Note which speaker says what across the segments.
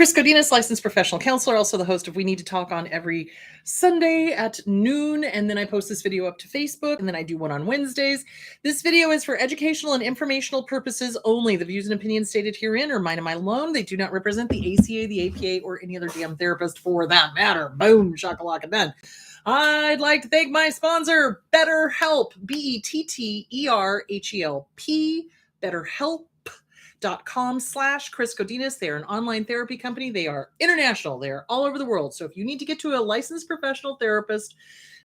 Speaker 1: Chris Godinez, licensed professional counselor, also the host of We Need to Talk on every Sunday at noon. And then I post this video up to Facebook, and then I do one on Wednesdays. This video is for educational and informational purposes only. The views and opinions stated herein are mine and mine alone. They do not represent the ACA, the APA, or any other damn therapist for that matter. Boom, shakalaka done. I'd like to thank my sponsor, BetterHelp, BetterHelp, BetterHelp.com/Chris Godinez. They are an online therapy company. They are international. They are all over the world. So if you need to get to a licensed professional therapist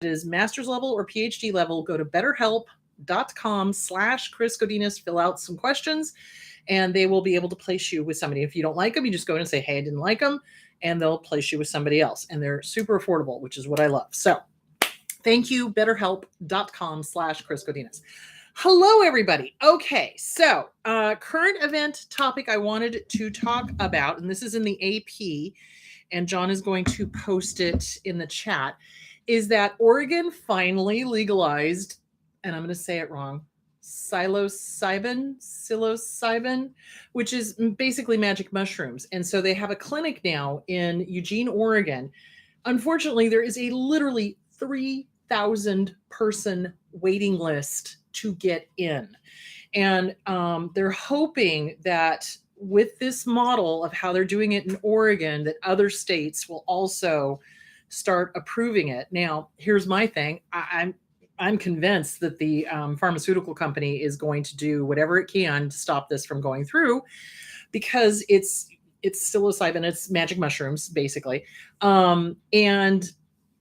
Speaker 1: that is master's level or PhD level, go to BetterHelp.com/Chris Godinez, fill out some questions, and they will be able to place you with somebody. If you don't like them, you just go in and say, hey, I didn't like them, and they'll place you with somebody else. And they're super affordable, which is what I love. So thank you, BetterHelp.com/Chris Godinez. Hello, everybody. Okay, so current event topic I wanted to talk about, and this is in the AP, and John is going to post it in the chat, is that Oregon finally legalized, and I'm going to say it wrong, psilocybin, which is basically magic mushrooms. And so they have a clinic now in Eugene, Oregon. Unfortunately, there is a literally 3,000 person waiting list to get in. And they're hoping that with this model of how they're doing it in Oregon, that other states will also start approving it. Now, here's my thing. I'm convinced that the pharmaceutical company is going to do whatever it can to stop this from going through, because it's psilocybin, it's magic mushrooms, basically. And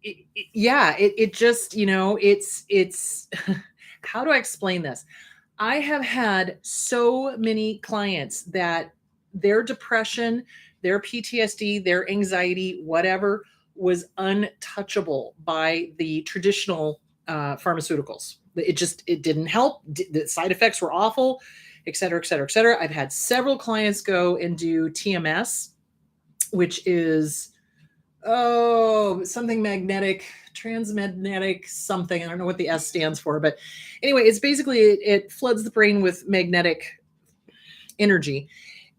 Speaker 1: it just, it's how do I explain this? I have had so many clients that their depression, their PTSD, their anxiety, whatever, was untouchable by the traditional pharmaceuticals. It didn't help. The side effects were awful, et cetera, et cetera, et cetera. I've had several clients go and do TMS, which is, something magnetic, transmagnetic something. I don't know what the S stands for, but anyway, it's basically, it floods the brain with magnetic energy.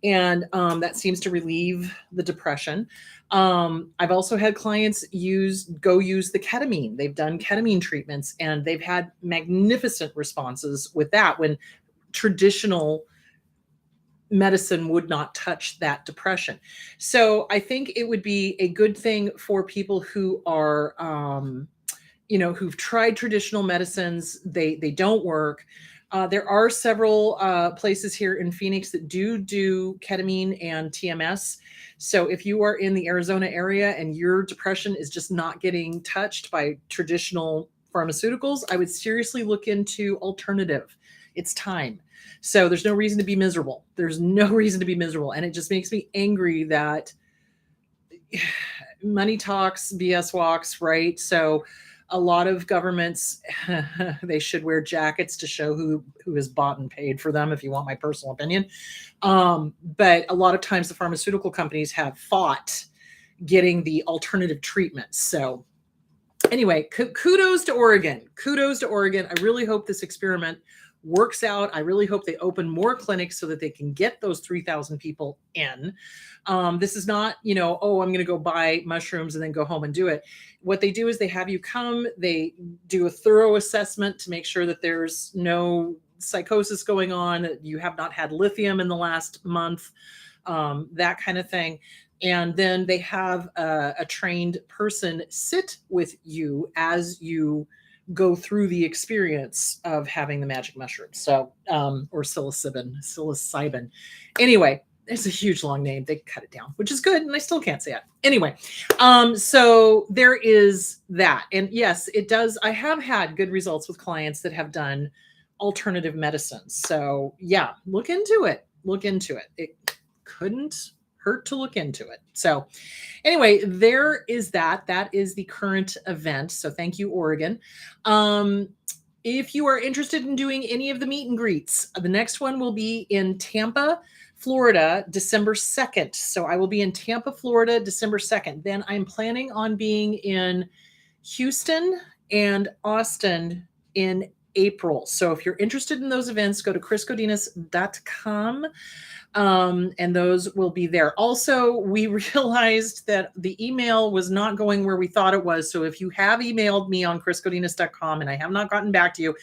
Speaker 1: And that seems to relieve the depression. I've also had clients use the ketamine. They've done ketamine treatments, and they've had magnificent responses with that, when traditional medicine would not touch that depression. So I think it would be a good thing for people who are, who've tried traditional medicines. They don't work. There are several places here in Phoenix that do ketamine and TMS. So if you are in the Arizona area and your depression is just not getting touched by traditional pharmaceuticals, I would seriously look into alternative. It's time. So there's no reason to be miserable. There's no reason to be miserable. And it just makes me angry that money talks, BS walks, right? So a lot of governments, they should wear jackets to show who has bought and paid for them, if you want my personal opinion. But a lot of times the pharmaceutical companies have fought getting the alternative treatments. So anyway, kudos to Oregon. Kudos to Oregon. I really hope this experiment works out. I really hope they open more clinics so that they can get those 3,000 people in. This is not, I'm going to go buy mushrooms and then go home and do it. What they do is they have you come, they do a thorough assessment to make sure that there's no psychosis going on, that you have not had lithium in the last month, that kind of thing. And then they have a trained person sit with you as you go through the experience of having the magic mushroom. So, or psilocybin. Anyway, it's a huge long name. They cut it down, which is good. And I still can't say it. Anyway, so there is that. And yes, it does. I have had good results with clients that have done alternative medicines. So yeah, look into it. It couldn't hurt to look into it. So anyway, there is that. That is the current event. So thank you, Oregon. If you are interested in doing any of the meet and greets, the next one will be in Tampa, Florida, December 2nd. So I will be in Tampa, Florida, December 2nd. Then I'm planning on being in Houston and Austin in April. So if you're interested in those events, go to chriscodinas.com. And those will be there. Also, we realized that the email was not going where we thought it was. So if you have emailed me on chriscodinas.com and I have not gotten back to you,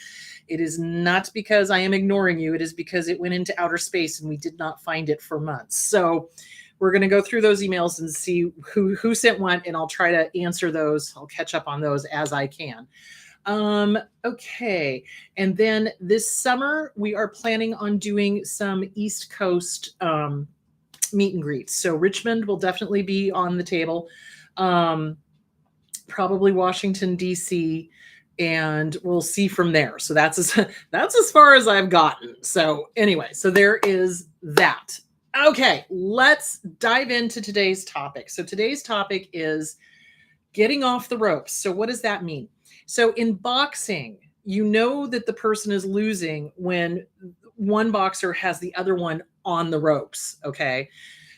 Speaker 1: it is not because I am ignoring you. It is because it went into outer space and we did not find it for months. So we're going to go through those emails and see who sent what, and I'll try to answer those. I'll catch up on those as I can. Okay. And then this summer, we are planning on doing some East Coast meet and greets. So Richmond will definitely be on the table. Probably Washington, D.C., and we'll see from there. So that's as far as I've gotten. So anyway, so there is that. Okay, let's dive into today's topic. So today's topic is getting off the ropes. So what does that mean? So in boxing, you know that the person is losing when one boxer has the other one on the ropes. Okay,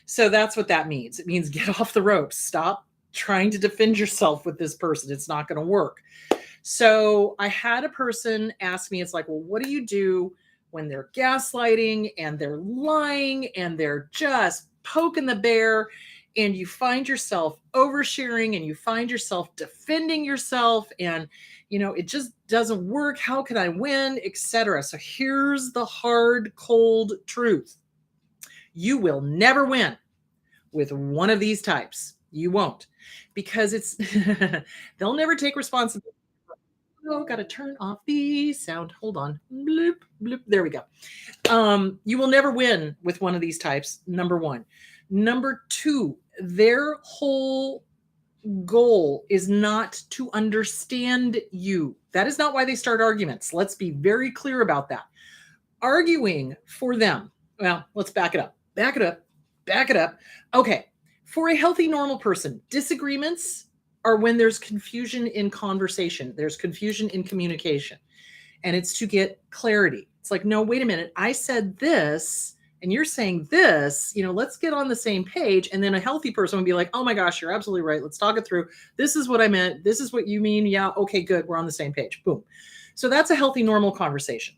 Speaker 1: so that's what that means. It means get off the ropes. Stop trying to defend yourself with this person. It's not going to work. So I had a person ask me, it's like, well, what do you do when they're gaslighting and they're lying and they're just poking the bear, and you find yourself oversharing and you find yourself defending yourself, and it just doesn't work. How can I win, etc.? So here's the hard, cold truth. You will never win with one of these types. You won't, because they'll never take responsibility. Oh, got to turn off the sound. Hold on. Bloop, bloop. There we go. You will never win with one of these types, number one. Number two, their whole goal is not to understand you. That is not why they start arguments. Let's be very clear about that. Arguing for them. Well, let's back it up. Back it up. Back it up. Okay. For a healthy, normal person, disagreements are when there's confusion in conversation. There's confusion in communication. And it's to get clarity. It's like, no, wait a minute. I said this and you're saying this, let's get on the same page. And then a healthy person would be like, oh my gosh, you're absolutely right. Let's talk it through. This is what I meant. This is what you mean. Yeah. Okay, good. We're on the same page. Boom. So that's a healthy, normal conversation.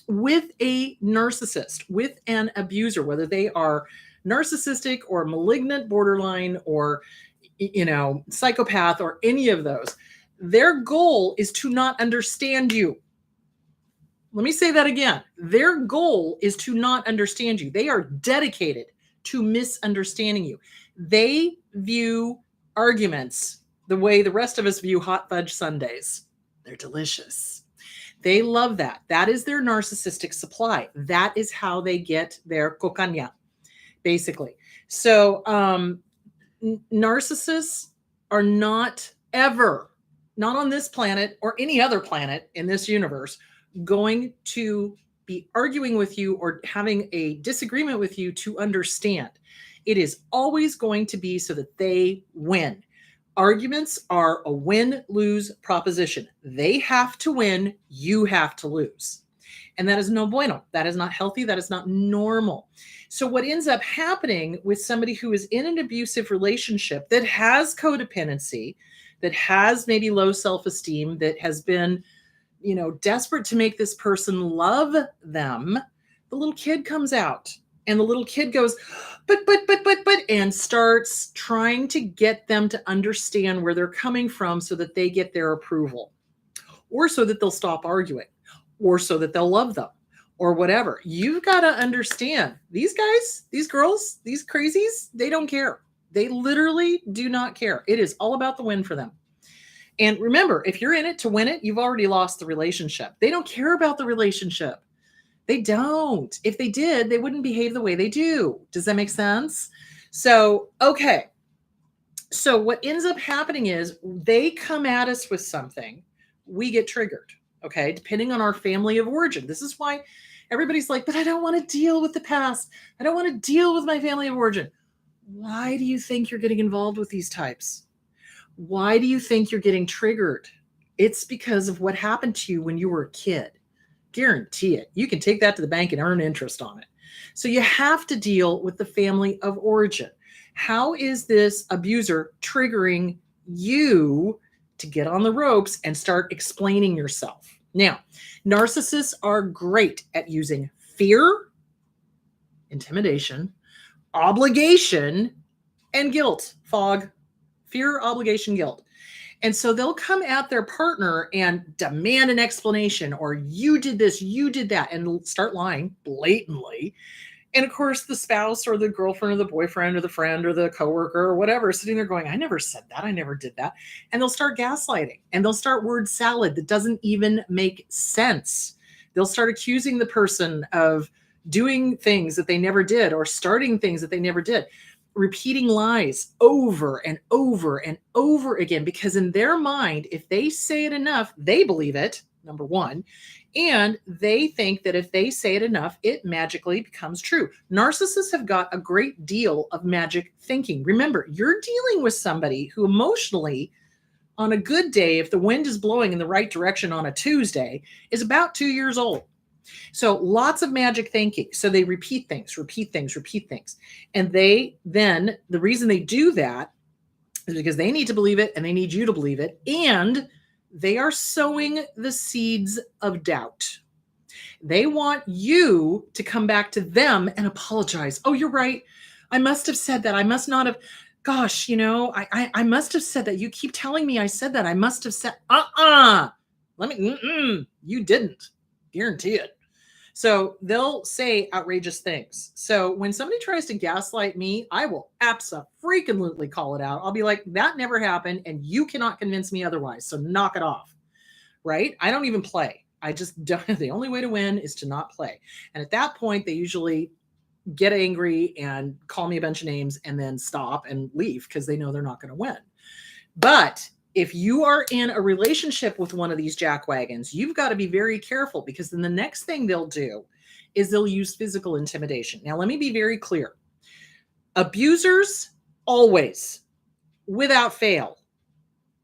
Speaker 1: With a narcissist, with an abuser, whether they are narcissistic or malignant borderline or psychopath or any of those, their goal is to not understand you. Let me say that again. Their goal is to not understand you. They are dedicated to misunderstanding you. They view arguments the way the rest of us view hot fudge sundaes. They're delicious. They love that. That is their narcissistic supply. That is how they get their cocaña, basically. So, narcissists are not ever, not on this planet or any other planet in this universe, going to be arguing with you or having a disagreement with you to understand. It is always going to be so that they win. Arguments are a win-lose proposition. They have to win, you have to lose. And that is no bueno. That is not healthy. That is not normal. So what ends up happening with somebody who is in an abusive relationship that has codependency, that has maybe low self-esteem, that has been, desperate to make this person love them, the little kid comes out and the little kid goes, but, and starts trying to get them to understand where they're coming from so that they get their approval, or so that they'll stop arguing, or so that they'll love them, or whatever. You've got to understand these guys, these girls, these crazies, they don't care. They literally do not care. It is all about the win for them. And remember, if you're in it to win it, you've already lost the relationship. They don't care about the relationship. They don't. If they did, they wouldn't behave the way they do. Does that make sense? So, okay. So what ends up happening is they come at us with something, we get triggered. Okay, depending on our family of origin. This is why everybody's like, but I don't want to deal with the past. I don't want to deal with my family of origin. Why do you think you're getting involved with these types? Why do you think you're getting triggered? It's because of what happened to you when you were a kid. Guarantee it. You can take that to the bank and earn interest on it. So you have to deal with the family of origin. How is this abuser triggering you to get on the ropes and start explaining yourself? Now, narcissists are great at using fear, intimidation, obligation, and guilt. Fog. Fear, obligation, guilt. And so they'll come at their partner and demand an explanation, or you did this, you did that, and start lying blatantly. And of course, the spouse or the girlfriend or the boyfriend or the friend or the coworker or whatever is sitting there going, I never said that. I never did that. And they'll start gaslighting, and they'll start word salad that doesn't even make sense. They'll start accusing the person of doing things that they never did, or starting things that they never did, repeating lies over and over and over again, because in their mind, if they say it enough, they believe it, number one. And they think that if they say it enough, it magically becomes true. Narcissists have got a great deal of magic thinking. Remember, you're dealing with somebody who emotionally, on a good day, if the wind is blowing in the right direction on a Tuesday, is about 2 years old. So lots of magic thinking. So they repeat things, repeat things, repeat things. And they then, the reason they do that is because they need to believe it and they need you to believe it. And they are sowing the seeds of doubt. They want you to come back to them and apologize. Oh, you're right. I must have said that. I must not have. Gosh, I must have said that. You keep telling me I said that. I must have said, you didn't. Guarantee it. So they'll say outrageous things. So when somebody tries to gaslight me, I will abso-freaking-lutely call it out. I'll be like, that never happened, and you cannot convince me otherwise. So knock it off, right? I don't even play. I just don't. The only way to win is to not play. And at that point, they usually get angry and call me a bunch of names and then stop and leave because they know they're not going to win. But if you are in a relationship with one of these jackwagons, you've got to be very careful, because then the next thing they'll do is they'll use physical intimidation. Now, let me be very clear. Abusers always, without fail,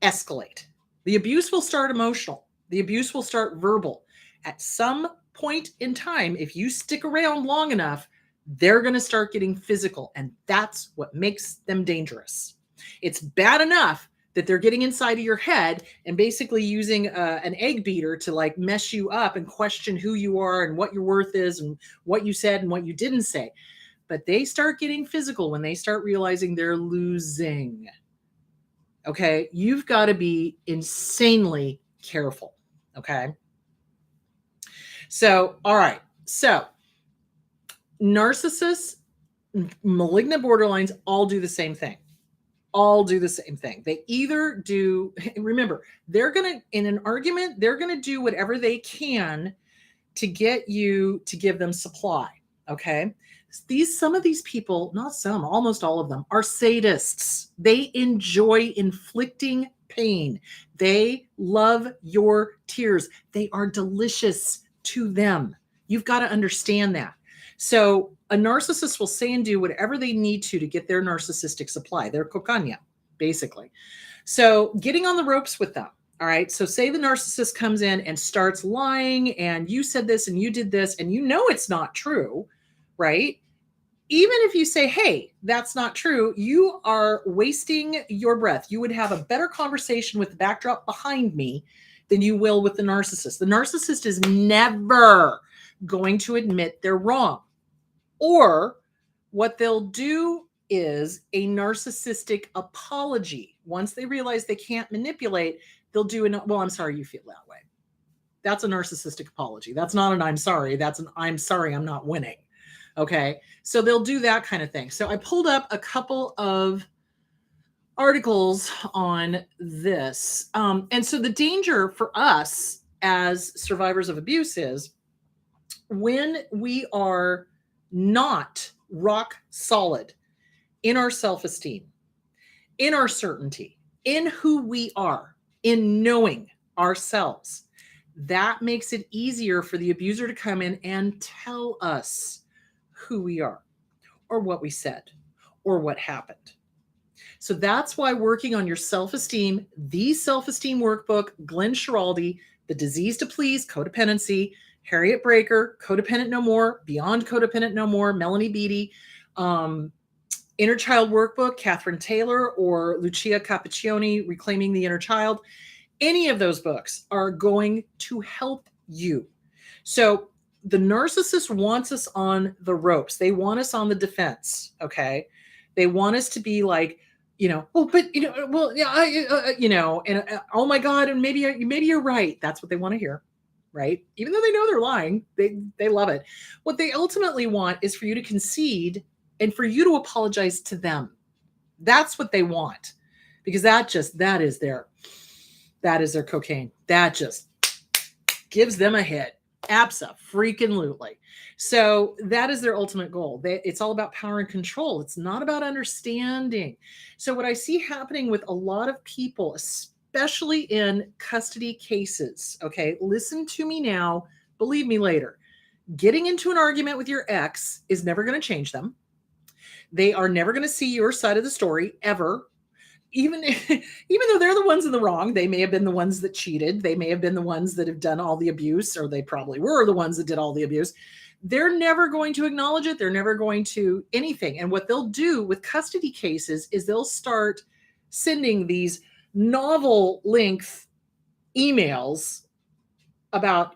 Speaker 1: escalate. The abuse will start emotional. The abuse will start verbal. At some point in time, if you stick around long enough, they're going to start getting physical. And that's what makes them dangerous. It's bad enough that they're getting inside of your head and basically using an egg beater to like mess you up and question who you are and what your worth is and what you said and what you didn't say. But they start getting physical when they start realizing they're losing. Okay. You've got to be insanely careful. Okay. So, all right. So narcissists, malignant borderlines all do the same thing. All do the same thing. They either do, remember, they're going to, in an argument, they're going to do whatever they can to get you to give them supply. Okay. Some of these people, not some, almost all of them are sadists. They enjoy inflicting pain. They love your tears. They are delicious to them. You've got to understand that. So a narcissist will say and do whatever they need to get their narcissistic supply, their cocaña, basically. So getting on the ropes with them. All right. So say the narcissist comes in and starts lying, and you said this and you did this, and you know it's not true, right? Even if you say, hey, that's not true, you are wasting your breath. You would have a better conversation with the backdrop behind me than you will with the narcissist. The narcissist is never going to admit they're wrong. Or what they'll do is a narcissistic apology. Once they realize they can't manipulate, they'll do well, I'm sorry you feel that way. That's a narcissistic apology. That's not an I'm sorry. That's an I'm sorry I'm not winning. Okay. So they'll do that kind of thing. So I pulled up a couple of articles on this. And so the danger for us as survivors of abuse is when we are not rock solid in our self-esteem, in our certainty, in who we are, in knowing ourselves, that makes it easier for the abuser to come in and tell us who we are or what we said or what happened. So that's why working on your self-esteem, the self-esteem workbook, Glenn Schiraldi, The Disease to Please, Codependency, Harriet Breaker, Codependent No More, Beyond Codependent No More, Melanie Beattie, Inner Child Workbook, Catherine Taylor or Lucia Cappuccioni, Reclaiming the Inner Child, Any of those books are going to help you. So the narcissist wants us on the ropes. They want us on the defense. Okay. They want us to be like, oh, but well, yeah, and oh my God, and maybe you're right. That's what they want to hear, right? Even though they know they're lying, they love it. What they ultimately want is for you to concede and for you to apologize to them. That's what they want, because that is their cocaine. That just gives them a hit. Abso-freaking-lutely. So that is their ultimate goal. It's all about power and control. It's not about understanding. So what I see happening with a lot of people, especially in custody cases, okay, listen to me now, believe me later. Getting into an argument with your ex is never going to change them. They are never going to see your side of the story ever. Even though they're the ones in the wrong, they may have been the ones that cheated. They may have been the ones that have done all the abuse, or they probably were the ones that did all the abuse. They're never going to acknowledge it. They're never going to anything. And what they'll do with custody cases is they'll start sending these novel length emails about,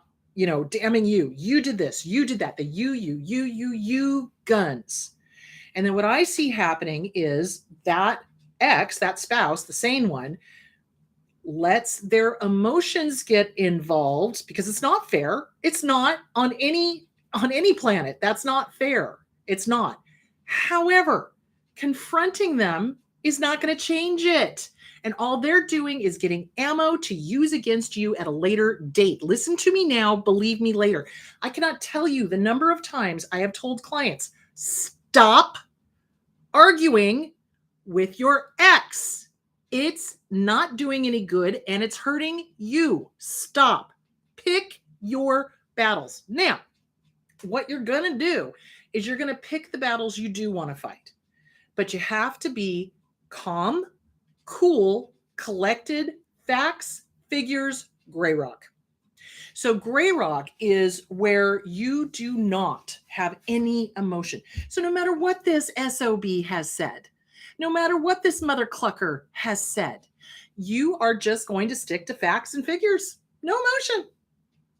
Speaker 1: damning you. You did this. You did that. The you guns. And then what I see happening is that ex, that spouse, the sane one, lets their emotions get involved, because it's not fair. It's not on any planet. That's not fair. It's not. However, confronting them is not going to change it. And all they're doing is getting ammo to use against you at a later date. Listen to me now, believe me later. I cannot tell you the number of times I have told clients, stop arguing with your ex. It's not doing any good and it's hurting you. Stop. Pick your battles. Now, what you're going to do is you're going to pick the battles you do want to fight. But you have to be calm, cool, collected, facts, figures, gray rock. So gray rock is where you do not have any emotion. So no matter what this SOB has said, no matter what this mother clucker has said, you are just going to stick to facts and figures. No emotion.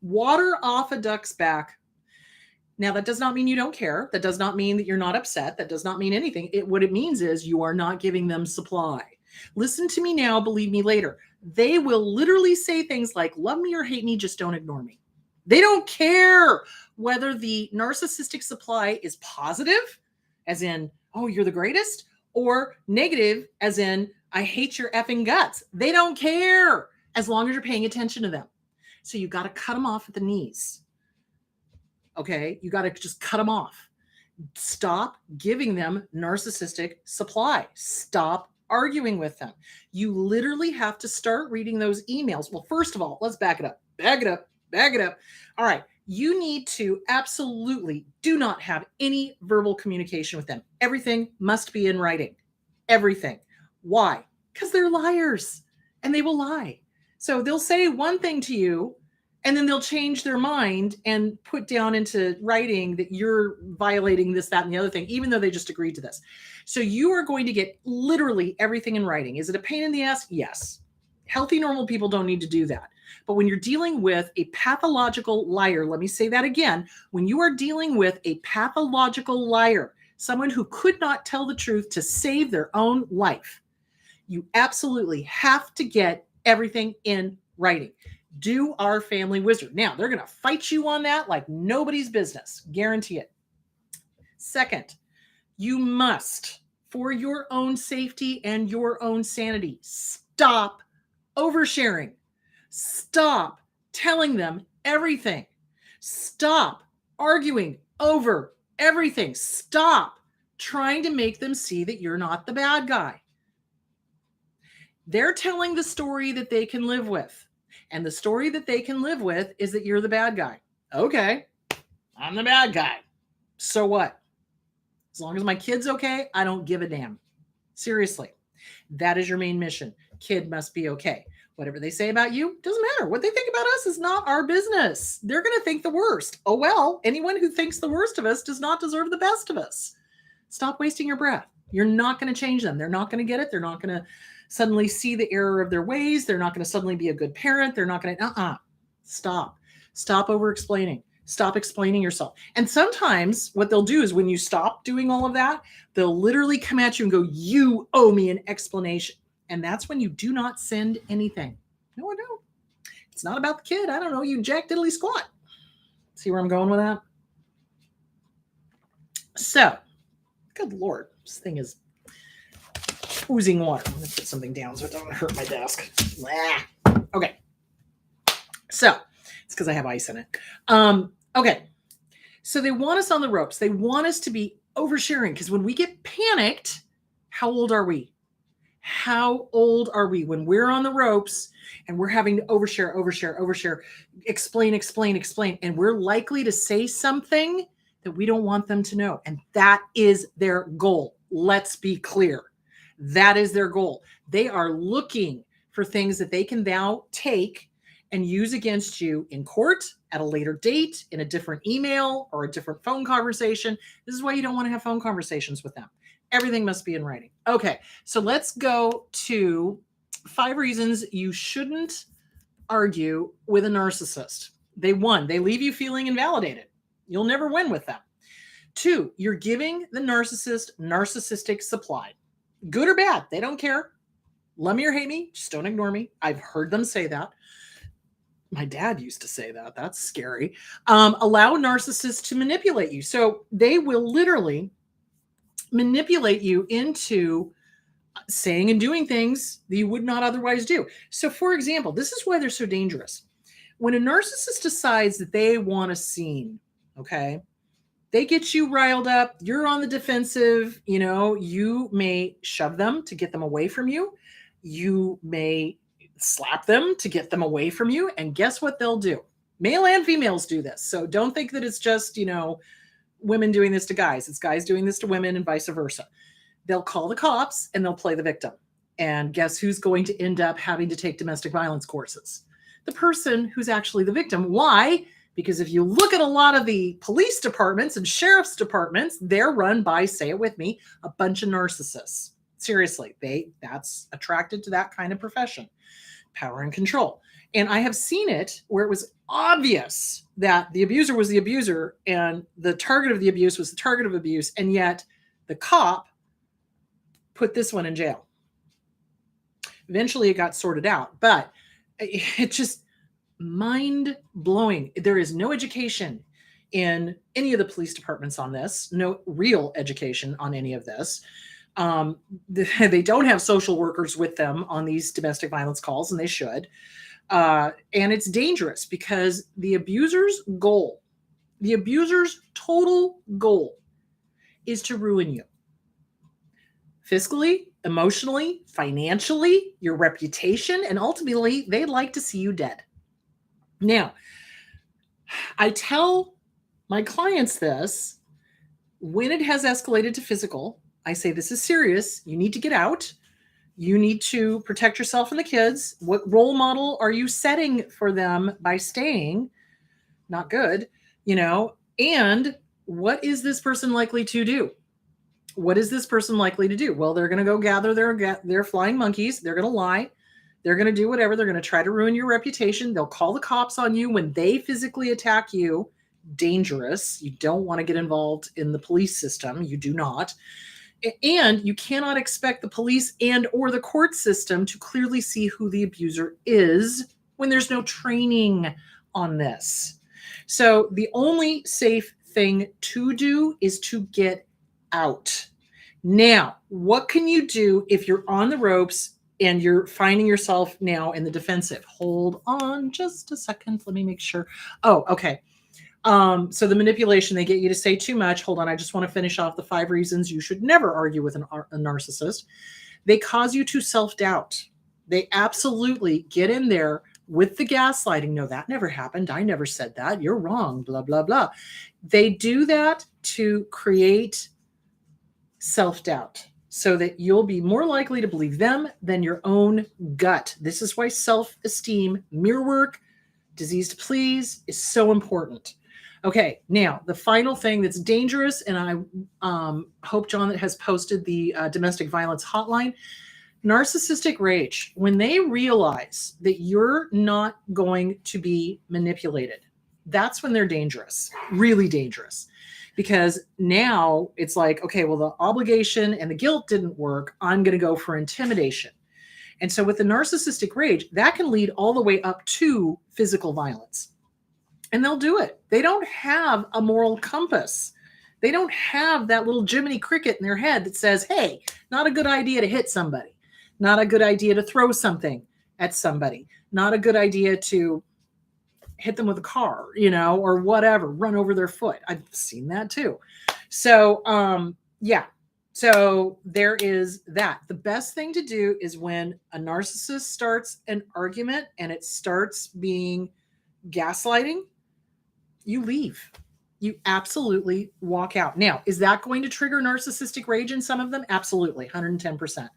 Speaker 1: Water off a duck's back. Now, that does not mean you don't care. That does not mean that you're not upset. That does not mean anything. What it means is you are not giving them supply. Listen to me now, believe me later. They will literally say things like, love me or hate me, just don't ignore me. They don't care whether the narcissistic supply is positive, as in, oh, you're the greatest, or negative, as in, I hate your effing guts. They don't care as long as you're paying attention to them. So you got to cut them off at the knees. Okay? You got to just cut them off. Stop giving them narcissistic supply. Stop arguing with them. You literally have to start reading those emails. Well, first of all, let's back it up. Back it up. Back it up. All right. You need to absolutely do not have any verbal communication with them. Everything must be in writing. Everything. Why? Because they're liars and they will lie. So they'll say one thing to you and then they'll change their mind and put down into writing that you're violating this, that, and the other thing, even though they just agreed to this. So you are going to get literally everything in writing. Is it a pain in the ass? Yes. Healthy, normal people don't need to do that. But when you're dealing with a pathological liar, let me say that again. When you are dealing with a pathological liar, someone who could not tell the truth to save their own life, you absolutely have to get everything in writing. Do our family wizard. Now, they're going to fight you on that like nobody's business. Guarantee it. Second, you must, for your own safety and your own sanity, stop oversharing. Stop telling them everything. Stop arguing over everything. Stop trying to make them see that you're not the bad guy. They're telling the story that they can live with. And the story that they can live with is that you're the bad guy. Okay, I'm the bad guy. So what? As long as my kid's okay, I don't give a damn. Seriously, that is your main mission. Kid must be okay. Whatever they say about you, doesn't matter. What they think about us is not our business. They're going to think the worst. Oh, well, anyone who thinks the worst of us does not deserve the best of us. Stop wasting your breath. You're not going to change them. They're not going to get it. They're not going to suddenly see the error of their ways. They're not going to suddenly be a good parent. They're not going to, stop over explaining. Stop explaining yourself. And sometimes what they'll do is when you stop doing all of that, they'll literally come at you and go, you owe me an explanation. And that's when you do not send anything. No, I don't. It's not about the kid. I don't know. You jack diddly squat. See where I'm going with that? So, good Lord, this thing is oozing water. I'm going to put something down so it doesn't hurt my desk. Okay. So, it's because I have ice in it. Okay. So they want us on the ropes. They want us to be oversharing because when we get panicked, how old are we? How old are we when we're on the ropes and we're having to overshare, explain, and we're likely to say something that we don't want them to know. And that is their goal. Let's be clear. That is their goal. They are looking for things that they can now take and use against you in court, at a later date, in a different email or a different phone conversation. This is why you don't want to have phone conversations with them. Everything must be in writing. Okay, so let's go to 5 reasons you shouldn't argue with a narcissist. They leave you feeling invalidated. You'll never win with them. 2, you're giving the narcissist narcissistic supply. Good or bad, they don't care. Love me or hate me, just don't ignore me. I've heard them say that. My dad used to say that. That's scary. Allow narcissists to manipulate you. So they will literally manipulate you into saying and doing things that you would not otherwise do. So for example, this is why they're so dangerous. When a narcissist decides that they want a scene, okay, they get you riled up, you're on the defensive, you may shove them to get them away from you. You may slap them to get them away from you. And guess what they'll do? Male and females do this. So don't think that it's just, women doing this to guys. It's guys doing this to women and vice versa. They'll call the cops and they'll play the victim. And guess who's going to end up having to take domestic violence courses? The person who's actually the victim. Why? Because if you look at a lot of the police departments and sheriff's departments, they're run by, say it with me, a bunch of narcissists. Seriously, that's attracted to that kind of profession. Power and control. And I have seen it where it was obvious that the abuser was the abuser and the target of the abuse was the target of abuse. And yet the cop put this one in jail. Eventually it got sorted out, but it's just mind blowing. There is no education in any of the police departments on this, no real education on any of this. They don't have social workers with them on these domestic violence calls, and they should. And it's dangerous because the abuser's total goal is to ruin you. Fiscally, emotionally, financially, your reputation, and ultimately, they'd like to see you dead. Now, I tell my clients this when it has escalated to physical. I say, this is serious. You need to get out. You need to protect yourself and the kids. What role model are you setting for them by staying? Not good, and what is this person likely to do? What is this person likely to do? Well, they're going to go gather their flying monkeys. They're going to lie. They're going to do whatever. They're going to try to ruin your reputation. They'll call the cops on you when they physically attack you. Dangerous. You don't want to get involved in the police system. You do not. And you cannot expect the police and or the court system to clearly see who the abuser is when there's no training on this. So the only safe thing to do is to get out. Now, what can you do if you're on the ropes and you're finding yourself now in the defensive? Hold on just a second. Let me make sure. Oh, okay. So the manipulation, they get you to say too much. Hold on. I just want to finish off the 5 reasons you should never argue with a narcissist. They cause you to self-doubt. They absolutely get in there with the gaslighting. No, that never happened. I never said that. You're wrong. Blah, blah, blah. They do that to create self-doubt so that you'll be more likely to believe them than your own gut. This is why self-esteem, mirror work, disease to please is so important. Okay, now the final thing that's dangerous, and I hope John has posted the domestic violence hotline. Narcissistic rage, when they realize that you're not going to be manipulated, that's when they're dangerous, really dangerous. Because now it's like, okay, well, the obligation and the guilt didn't work. I'm going to go for intimidation. And so with the narcissistic rage, that can lead all the way up to physical violence. And they'll do it. They don't have a moral compass. They don't have that little Jiminy Cricket in their head that says, hey, not a good idea to hit somebody. Not a good idea to throw something at somebody. Not a good idea to hit them with a car, or whatever, run over their foot. I've seen that too. So, yeah. So there is that. The best thing to do is when a narcissist starts an argument and it starts being gaslighting, you leave. You absolutely walk out. Now, is that going to trigger narcissistic rage in some of them? Absolutely, 110%.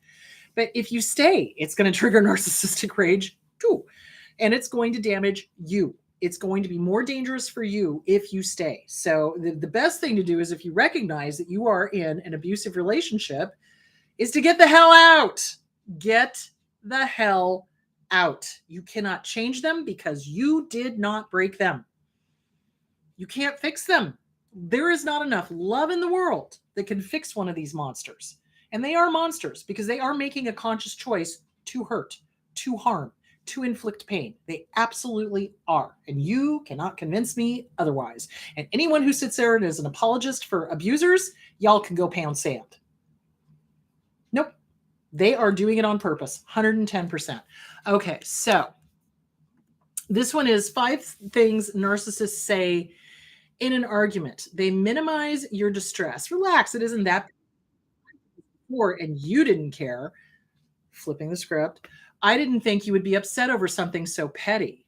Speaker 1: But if you stay, it's going to trigger narcissistic rage too. And it's going to damage you. It's going to be more dangerous for you if you stay. So the best thing to do is, if you recognize that you are in an abusive relationship, is to get the hell out. Get the hell out. You cannot change them because you did not break them. You can't fix them. There is not enough love in the world that can fix one of these monsters. And they are monsters because they are making a conscious choice to hurt, to harm, to inflict pain. They absolutely are. And you cannot convince me otherwise. And anyone who sits there and is an apologist for abusers, y'all can go pound sand. Nope. They are doing it on purpose. 110%. Okay, so this one is 5 things narcissists say in an argument. They minimize your distress. Relax. It isn't that before, and you didn't care. Flipping the script. I didn't think you would be upset over something so petty.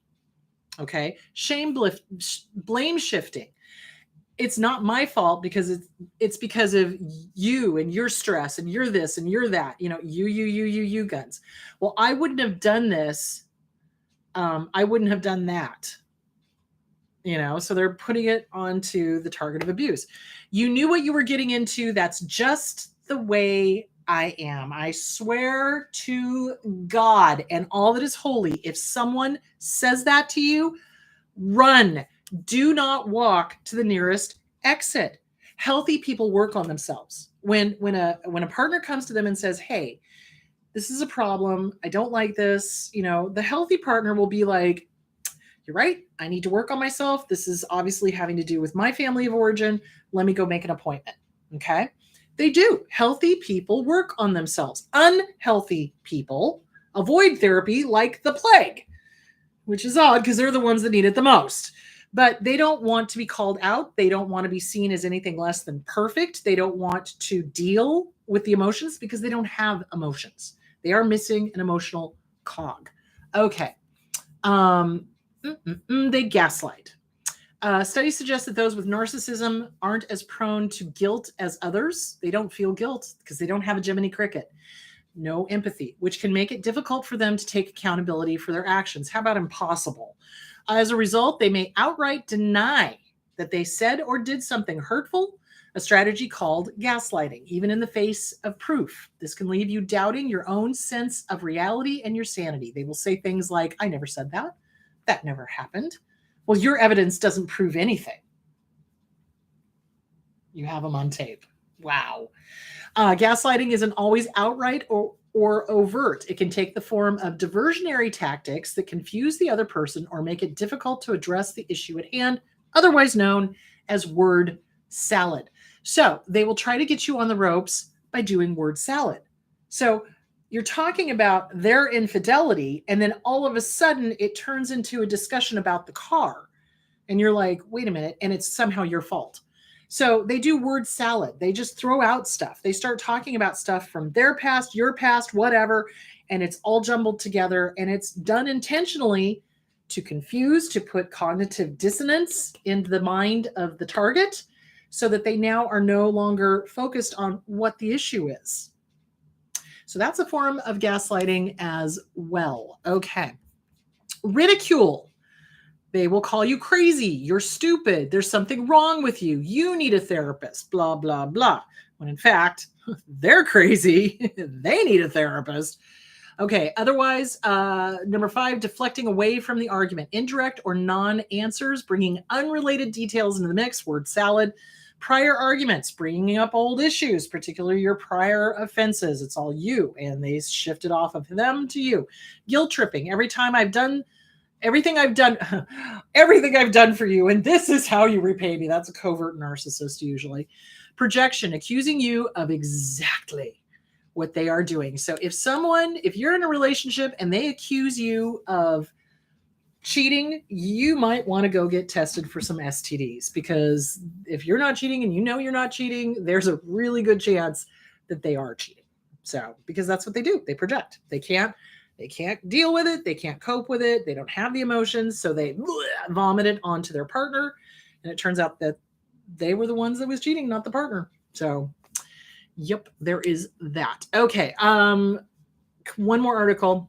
Speaker 1: Okay. Blame shifting. It's not my fault because it's because of you and your stress and you're this and you're that, you guns. Well, I wouldn't have done this. I wouldn't have done that. So they're putting it onto the target of abuse. You knew what you were getting into. That's just the way I am. I swear to God and all that is holy, if someone says that to you, run. Do not walk to the nearest exit. Healthy people work on themselves. When a partner comes to them and says, hey, this is a problem, I don't like this, the healthy partner will be like, you're right, I need to work on myself. This is obviously having to do with my family of origin. Let me go make an appointment. Okay? They do. Healthy people work on themselves. Unhealthy people avoid therapy like the plague, which is odd because they're the ones that need it the most. But they don't want to be called out. They don't want to be seen as anything less than perfect. They don't want to deal with the emotions because they don't have emotions. They are missing an emotional cog. Okay. They gaslight. Studies suggest that those with narcissism aren't as prone to guilt as others. They don't feel guilt because they don't have a Jiminy Cricket. No empathy, which can make it difficult for them to take accountability for their actions. How about impossible? As a result, they may outright deny that they said or did something hurtful, a strategy called gaslighting, even in the face of proof. This can leave you doubting your own sense of reality and your sanity. They will say things like, I never said that. That never happened. Well, your evidence doesn't prove anything. You have them on tape. Wow. Gaslighting isn't always outright or overt. It can take the form of diversionary tactics that confuse the other person or make it difficult to address the issue at hand, otherwise known as word salad. So they will try to get you on the ropes by doing word salad. So you're talking about their infidelity, and then all of a sudden it turns into a discussion about the car. And you're like, wait a minute, and it's somehow your fault. So they do word salad. They just throw out stuff. They start talking about stuff from their past, your past, whatever, and it's all jumbled together, and it's done intentionally to confuse, to put cognitive dissonance into the mind of the target so that they now are no longer focused on what the issue is. So that's a form of gaslighting as well. Okay. Ridicule. They will call you crazy. You're stupid. There's something wrong with you. You need a therapist, blah, blah, blah. When in fact, they're crazy. They need a therapist. Okay. Otherwise, number 5, deflecting away from the argument. Indirect or non-answers, bringing unrelated details into the mix. Word salad. Prior arguments, bringing up old issues, particularly your prior offenses. It's all you, and they shift it off of them to you. Guilt tripping. Everything I've done for you, and this is how you repay me. That's a covert narcissist usually. Projection, accusing you of exactly what they are doing. So if you're in a relationship and they accuse you of cheating, you might want to go get tested for some STDs, because if you're not cheating and you know you're not cheating, there's a really good chance that they are cheating. So, because that's what they do. They project. They can't deal with it. They can't cope with it. They don't have the emotions. So they vomit it onto their partner. And it turns out that they were the ones that was cheating, not the partner. So, yep, there is that. Okay. One more article.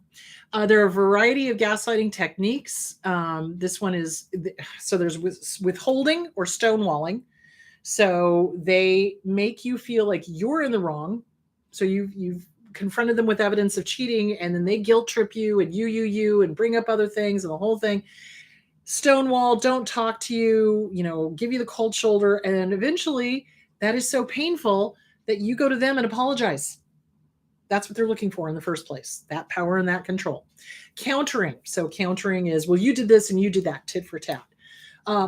Speaker 1: There are a variety of gaslighting techniques. This one is, so there's withholding or stonewalling. So they make you feel like you're in the wrong. So you've confronted them with evidence of cheating, and then they guilt trip you and you and bring up other things and the whole thing. Stonewall, don't talk to you, give you the cold shoulder. And eventually that is so painful that you go to them and apologize. That's what they're looking for in the first place, that power and that control. Countering. So countering is, well, you did this and you did that, tit for tat.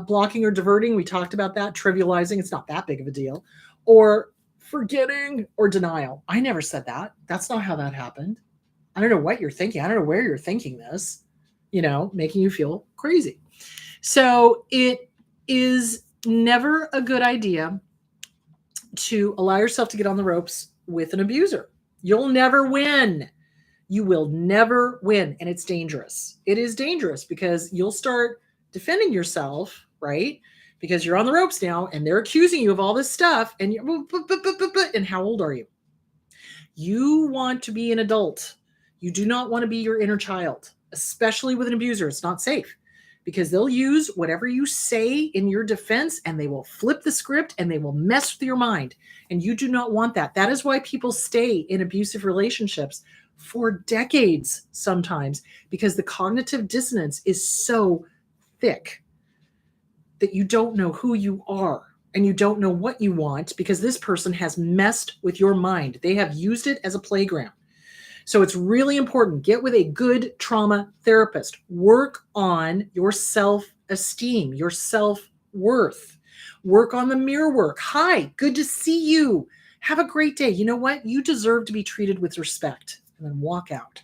Speaker 1: Blocking or diverting, we talked about that. Trivializing, it's not that big of a deal. Or forgetting or denial. I never said that. That's not how that happened. I don't know what you're thinking. I don't know where you're thinking this, making you feel crazy. So it is never a good idea to allow yourself to get on the ropes with an abuser. You'll never win. You will never win. And it's dangerous. It is dangerous because you'll start defending yourself, right? Because you're on the ropes now and they're accusing you of all this stuff. And and how old are you? You want to be an adult. You do not want to be your inner child, especially with an abuser. It's not safe because they'll use whatever you say in your defense and they will flip the script and they will mess with your mind. And you do not want that. That is why people stay in abusive relationships for decades sometimes, because the cognitive dissonance is so thick that you don't know who you are and you don't know what you want because this person has messed with your mind. They have used it as a playground. So it's really important. Get with a good trauma therapist. Work on your self-esteem, your self-worth. Work on the mirror work. Hi, good to see you. Have a great day. You know what? You deserve to be treated with respect. And then walk out.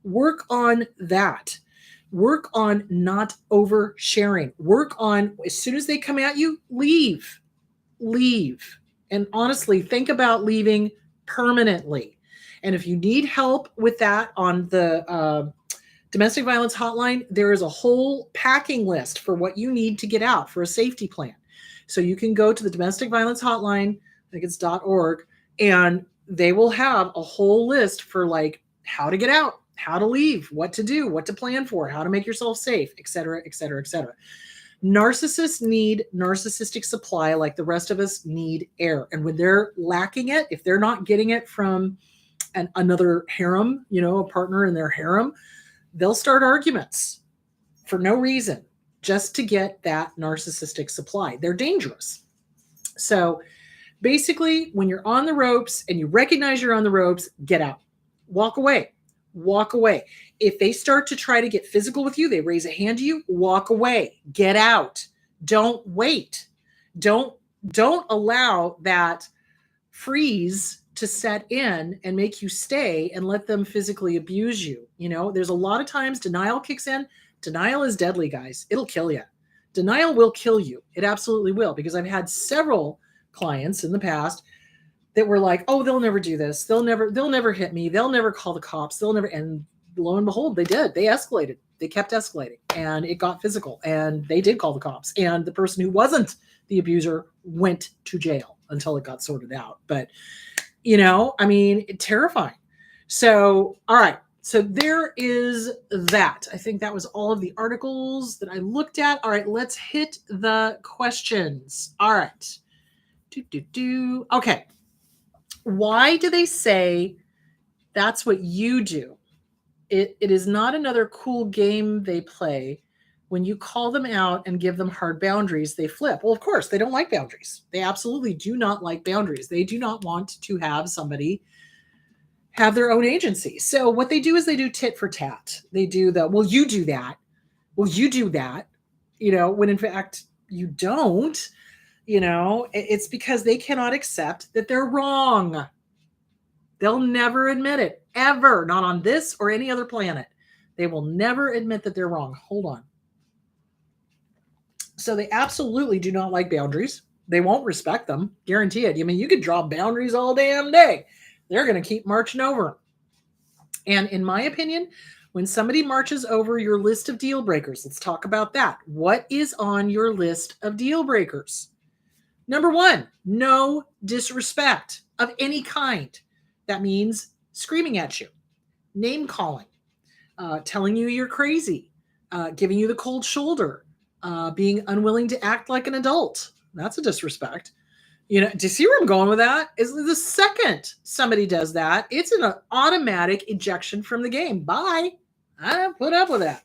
Speaker 1: Work on that. Work on not oversharing. Work on, as soon as they come at you, leave. Leave. And honestly, think about leaving permanently. And if you need help with that on the domestic violence hotline, there is a whole packing list for what you need to get out for a safety plan. So you can go to the domestic violence hotline, I think it's .org, and they will have a whole list for like how to get out, how to leave, what to do, what to plan for, how to make yourself safe, et cetera, et cetera, et cetera. Narcissists need narcissistic supply like the rest of us need air. And when they're lacking it, if they're not getting it from another harem, a partner in their harem, they'll start arguments for no reason just to get that narcissistic supply. They're dangerous. So basically, when you're on the ropes and you recognize you're on the ropes, get out. Walk away. Walk away. If they start to try to get physical with you, they raise a hand to you, walk away. Get out. Don't wait. Don't allow that freeze to set in and make you stay and let them physically abuse you. There's a lot of times denial kicks in. Denial is deadly, guys. It'll kill you. Denial will kill you. It absolutely will, because I've had several clients in the past that were like, oh, they'll never do this. They'll never hit me. They'll never call the cops. And lo and behold, they did. They escalated. They kept escalating and it got physical and they did call the cops. And the person who wasn't the abuser went to jail until it got sorted out. But terrifying. So, all right, So there is that. I think that was all of the articles that I looked at. All right, let's hit the questions. All right. Okay. Why do they say that's what you do? It is not another cool game they play. When you call them out and give them hard boundaries, they flip. Well, of course, they don't like boundaries. They absolutely do not like boundaries. They do not want to have somebody have their own agency. So what they do is they do tit for tat. They do the, well, you do that. Well, you do that, when in fact you don't, it's because they cannot accept that they're wrong. They'll never admit it, ever, not on this or any other planet. They will never admit that they're wrong. Hold on. So they absolutely do not like boundaries. They won't respect them, guarantee it. I mean, you could draw boundaries all damn day. They're going to keep marching over them. And in my opinion, when somebody marches over your list of deal breakers, let's talk about that. What is on your list of deal breakers? Number 1, no disrespect of any kind. That means screaming at you, name calling, telling you you're crazy, giving you the cold shoulder, being unwilling to act like an adult. That's a disrespect. Do you see where I'm going with that? Is the second somebody does that, it's an automatic ejection from the game. Bye. I don't put up with that.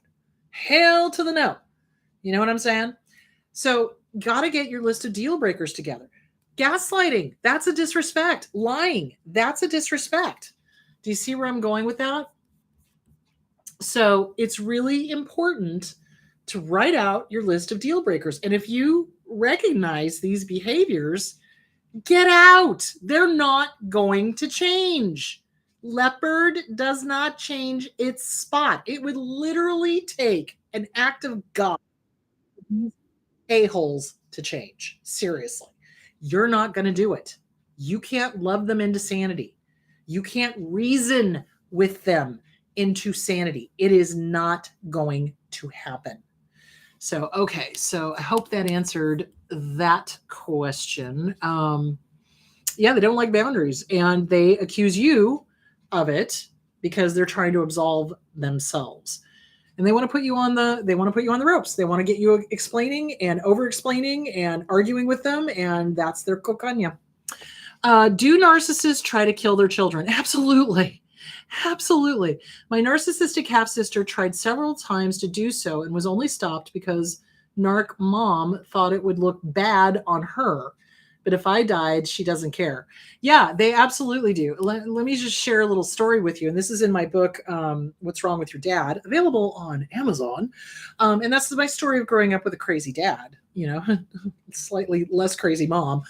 Speaker 1: Hell to the no. You know what I'm saying? So got to get your list of deal breakers together. Gaslighting, that's a disrespect. Lying, that's a disrespect. Do you see where I'm going with that? So it's really important to write out your list of deal breakers. And if you recognize these behaviors, get out. They're not going to change. Leopard does not change its spot. It would literally take an act of God, a-holes, to change. Seriously. You're not going to do it. You can't love them into sanity. You can't reason with them into sanity. It is not going to happen. So, okay. So I hope that answered that question. Yeah, they don't like boundaries, and they accuse you of it because they're trying to absolve themselves. And they want to put you on the ropes. They want to get you explaining and over explaining and arguing with them. And that's their cocaña. Do narcissists try to kill their children? Absolutely. Absolutely. My narcissistic half sister tried several times to do so and was only stopped because narc mom thought it would look bad on her. But if I died, she doesn't care. Yeah, they absolutely do. Let me just share a little story with you. And this is in my book, What's Wrong with Your Dad, available on Amazon. And that's my story of growing up with a crazy dad, slightly less crazy mom.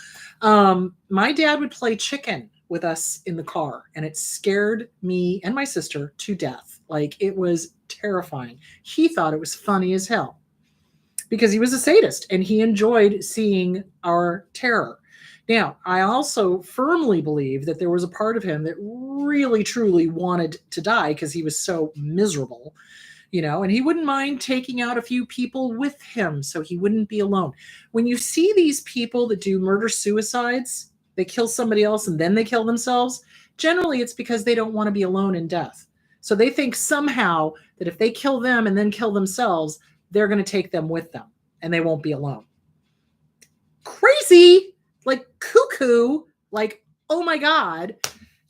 Speaker 1: My dad would play chicken with us in the car, and it scared me and my sister to death. Like, it was terrifying. He thought it was funny as hell because he was a sadist and he enjoyed seeing our terror. Now, I also firmly believe that there was a part of him that really, truly wanted to die because he was so miserable, and he wouldn't mind taking out a few people with him so he wouldn't be alone. When you see these people that do murder-suicides, they kill somebody else and then they kill themselves, generally it's because they don't want to be alone in death. So they think somehow that if they kill them and then kill themselves, they're going to take them with them and they won't be alone. Crazy! Like cuckoo, like, oh my God.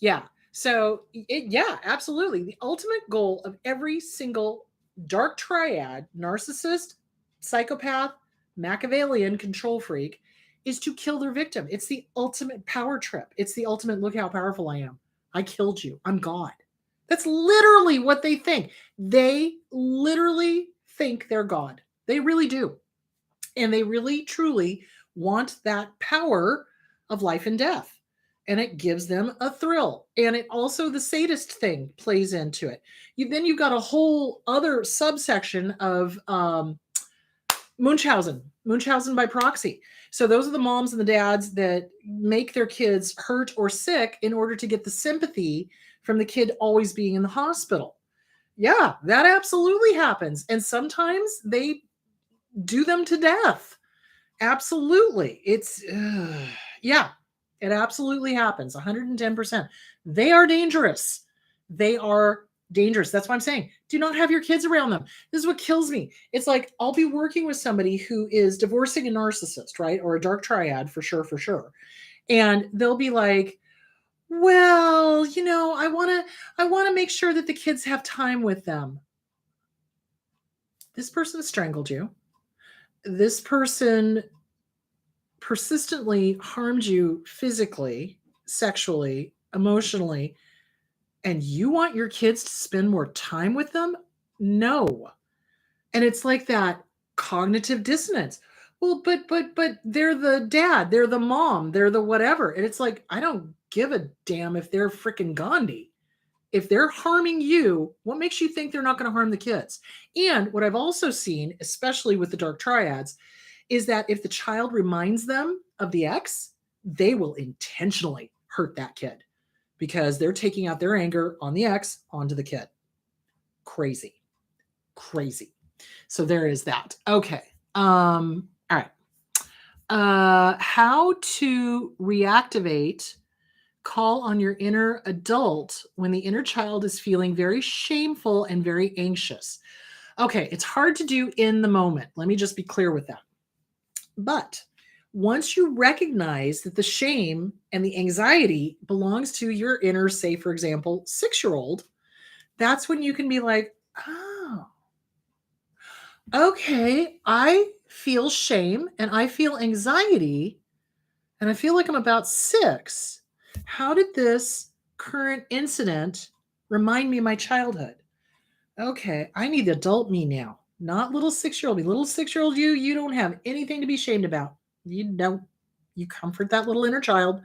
Speaker 1: Yeah. So yeah, absolutely. The ultimate goal of every single dark triad, narcissist, psychopath, Machiavellian, control freak, is to kill their victim. It's the ultimate power trip. It's the ultimate, look how powerful I am. I killed you. I'm God. That's literally what they think. They literally think they're God. They really do. And they really, truly want that power of life and death. And it gives them a thrill. And it also, the sadist thing plays into it. Then you've got a whole other subsection of Munchausen by proxy. So those are the moms and the dads that make their kids hurt or sick in order to get the sympathy from the kid always being in the hospital. Yeah, that absolutely happens. And sometimes they do them to death. Absolutely. It's, yeah, it absolutely happens. 110%. They are dangerous. They are Dangerous. That's what I'm saying. Do not have your kids around them. This is what kills me. It's like I'll be working with somebody who is divorcing a narcissist, right? Or a dark triad for sure, for sure. And they'll be like, well, I want to make sure that the kids have time with them. This person strangled you. This person persistently harmed you physically, sexually, emotionally, and you want your kids to spend more time with them? No. And it's like that cognitive dissonance. Well, but they're the dad, they're the mom, they're the whatever. And it's like, I don't give a damn if they're freaking Gandhi. If they're harming you, what makes you think they're not going to harm the kids? And what I've also seen, especially with the dark triads, is that if the child reminds them of the ex, they will intentionally hurt that kid because they're taking out their anger on the ex onto the kid. Crazy. So there is that. Okay. All right. How to reactivate, call on your inner adult when the inner child is feeling very shameful and very anxious. Okay. It's hard to do in the moment. Let me just be clear with that. But once you recognize that the shame and the anxiety belongs to your inner, say, for example, 6-year-old, that's when you can be like, oh, okay, I feel shame and I feel anxiety and I feel like I'm about 6. How did this current incident remind me of my childhood? Okay, I need adult me now, not little 6-year-old me. Little 6-year-old you don't have anything to be shamed about. You don't. You comfort that little inner child,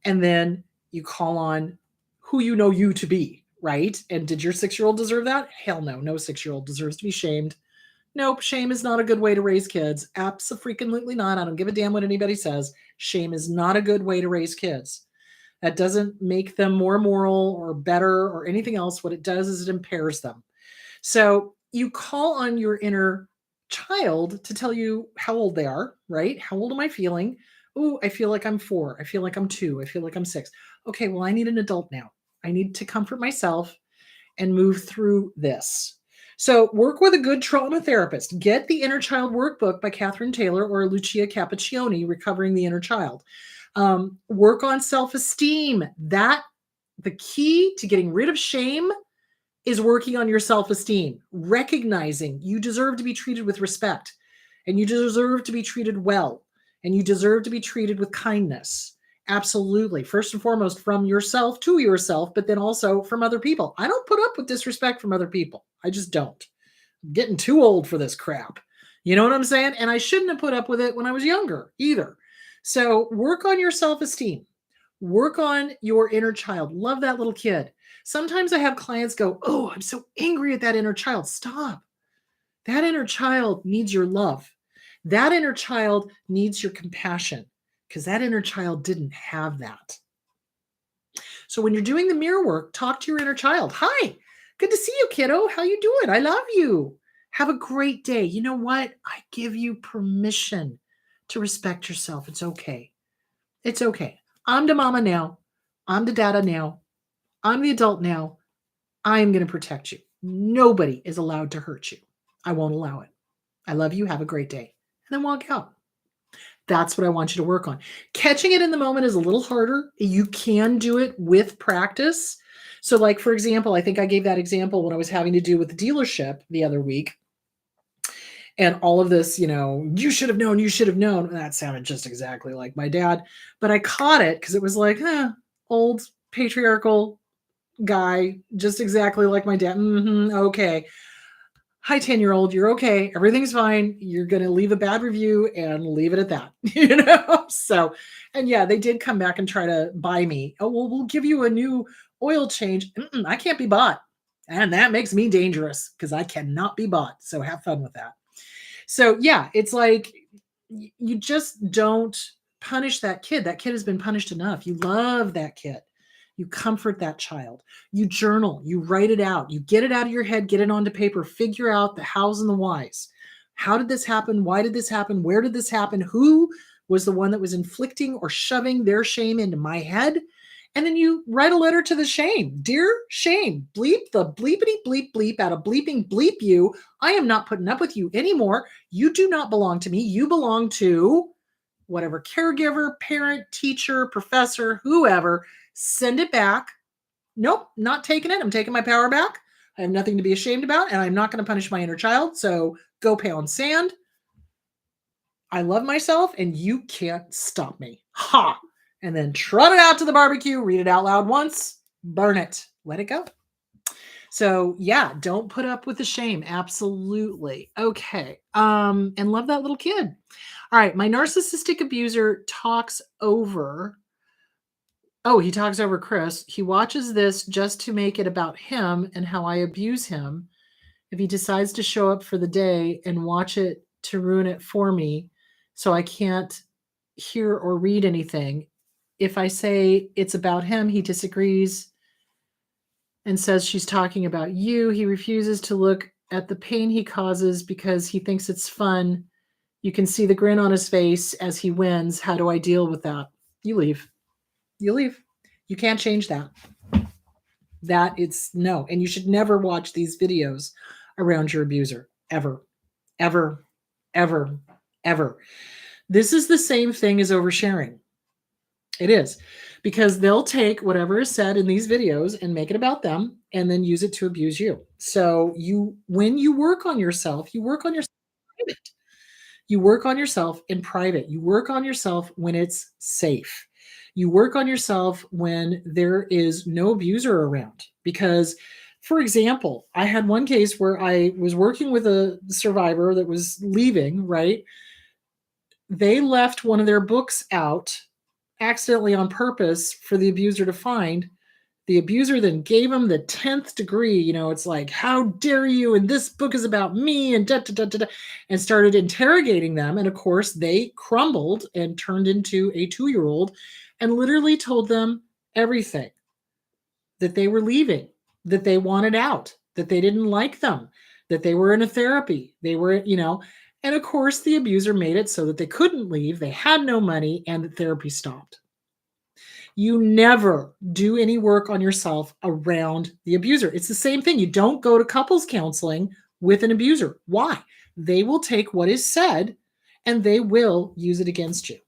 Speaker 1: and then you call on who you know you to be, right? And did your 6-year-old deserve that? Hell no. No 6-year-old deserves to be shamed. Nope, shame is not a good way to raise kids. Abso-freaking-lutely not. I don't give a damn what anybody says. Shame is not a good way to raise kids. That doesn't make them more moral or better or anything else. What it does is it impairs them. So you call on your inner child to tell you how old they are, right? How old am I feeling? Oh, I feel like I'm 4. I feel like I'm 2. I feel like I'm 6. Okay, well, I need an adult now. I need to comfort myself and move through this. So work with a good trauma therapist. Get the Inner Child Workbook by Catherine Taylor or Lucia Cappuccioni, Recovering the Inner Child. Work on self-esteem. The key to getting rid of shame is working on your self-esteem, recognizing you deserve to be treated with respect, and you deserve to be treated well, and you deserve to be treated with kindness. Absolutely. First and foremost, from yourself to yourself, but then also from other people. I don't put up with disrespect from other people. I just don't. I'm getting too old for this crap. You know what I'm saying? And I shouldn't have put up with it when I was younger either. So work on your self-esteem. Work on your inner child. Love that little kid. Sometimes I have clients go, oh, I'm so angry at that inner child. Stop. That inner child needs your love. That inner child needs your compassion because that inner child didn't have that. So when you're doing the mirror work, talk to your inner child. Hi, good to see you, kiddo. How you doing? I love you. Have a great day. You know what? I give you permission to respect yourself. It's okay. It's okay. I'm the mama now. I'm the dada now. I'm the adult now. I'm going to protect you. Nobody is allowed to hurt you. I won't allow it. I love you. Have a great day. And then walk out. That's what I want you to work on. Catching it in the moment is a little harder. You can do it with practice. So like, for example, I think I gave that example when I was having to do with the dealership the other week. And all of this, you should have known, you should have known. That sounded just exactly like my dad. But I caught it because it was like, old patriarchal guy, just exactly like my dad. Okay. Hi, 10-year-old, you're okay. Everything's fine. You're going to leave a bad review and leave it at that, So, and yeah, they did come back and try to buy me. Oh, well, we'll give you a new oil change. I can't be bought. And that makes me dangerous because I cannot be bought. So have fun with that. So yeah, it's like, you just don't punish that kid. That kid has been punished enough. You love that kid. You comfort that child. You journal. You write it out. You get it out of your head, get it onto paper, figure out the hows and the whys. How did this happen? Why did this happen? Where did this happen? Who was the one that was inflicting or shoving their shame into my head? And then you write a letter to the shame. Dear shame, bleep the bleepity bleep bleep out of bleeping bleep you. I am not putting up with you anymore. You do not belong to me. You belong to whatever caregiver, parent, teacher, professor, whoever. Send it back. Nope, not taking it. I'm taking my power back. I have nothing to be ashamed about, and I'm not going to punish my inner child. So go pound sand. I love myself, and you can't stop me. Ha! And then trot it out to the barbecue, read it out loud once, burn it, let it go. So yeah, don't put up with the shame. Absolutely. Okay. And love that little kid. All right. My narcissistic abuser talks over. Oh, he talks over Chris. He watches this just to make it about him and how I abuse him. If he decides to show up for the day and watch it to ruin it for me, so I can't hear or read anything. If I say it's about him, he disagrees and says she's talking about you. He refuses to look at the pain he causes because he thinks it's fun. You can see the grin on his face as he wins. How do I deal with that? You leave. You leave. You can't change that. That it's no. And you should never watch these videos around your abuser. Ever. Ever. Ever. Ever. This is the same thing as oversharing. It is, because they'll take whatever is said in these videos and make it about them and then use it to abuse you. So when you work on yourself, you work on yourself in private. You work on yourself in private. You work on yourself when it's safe. You work on yourself when there is no abuser around. Because, for example, I had one case where I was working with a survivor that was leaving, right? They left one of their books out accidentally on purpose for the abuser to find. The abuser then gave him the 10th degree. It's like, how dare you? And this book is about me, and and started interrogating them. And of course, they crumbled and turned into a 2-year-old and literally told them everything, that they were leaving, that they wanted out, that they didn't like them, that they were in a therapy. They were, and of course, the abuser made it so that they couldn't leave, they had no money, and the therapy stopped. You never do any work on yourself around the abuser. It's the same thing. You don't go to couples counseling with an abuser. Why? They will take what is said and they will use it against you.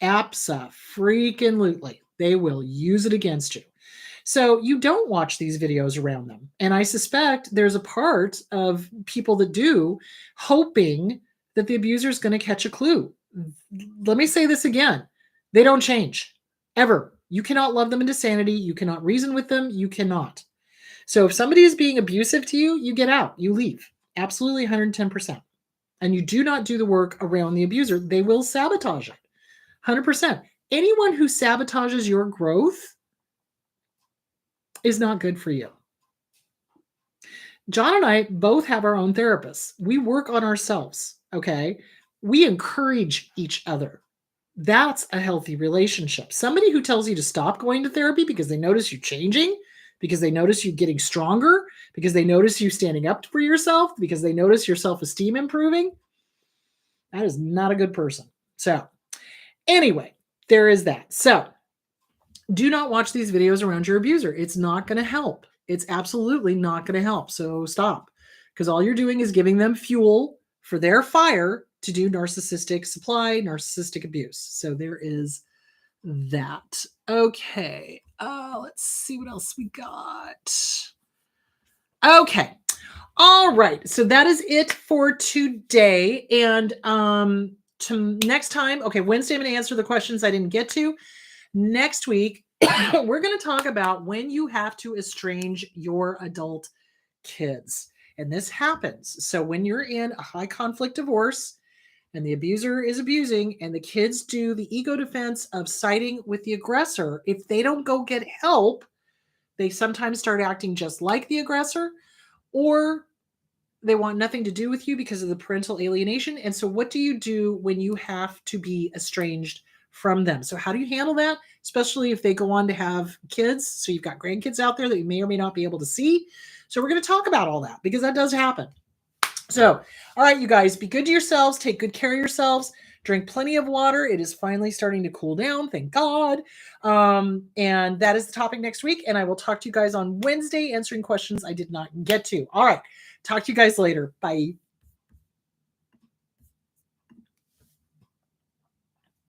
Speaker 1: Abso-freaking-lutely. They will use it against you. So you don't watch these videos around them. And I suspect there's a part of people that do, hoping that the abuser is going to catch a clue. Let me say this again. They don't change, ever. You cannot love them into sanity. You cannot reason with them. You cannot. So if somebody is being abusive to you, you get out. You leave. Absolutely 110%. And you do not do the work around the abuser. They will sabotage it. 100%. Anyone who sabotages your growth is not good for you. John and I both have our own therapists. We work on ourselves. Okay. We encourage each other. That's a healthy relationship. Somebody who tells you to stop going to therapy because they notice you changing, because they notice you getting stronger, because they notice you standing up for yourself, because they notice your self-esteem improving, that is not a good person. So anyway, there is that. So do not watch these videos around your abuser. It's not going to help. It's absolutely not going to help. So stop, because all you're doing is giving them fuel for their fire to do narcissistic supply, narcissistic abuse. So there is that. Okay. Let's see what else we got. Okay. All right. So that is it for today. And to next time, okay, Wednesday I'm going to answer the questions I didn't get to. Next week, we're going to talk about when you have to estrange your adult kids. And this happens. So when you're in a high conflict divorce and the abuser is abusing and the kids do the ego defense of siding with the aggressor, if they don't go get help, they sometimes start acting just like the aggressor, or they want nothing to do with you because of the parental alienation. And so what do you do when you have to be estranged from them? So how do you handle that? Especially if they go on to have kids. So you've got grandkids out there that you may or may not be able to see. So we're going to talk about all that because that does happen. So, all right, you guys, be good to yourselves. Take good care of yourselves. Drink plenty of water. It is finally starting to cool down. Thank God. And that is the topic next week. And I will talk to you guys on Wednesday answering questions I did not get to. All right. Talk to you guys later. Bye.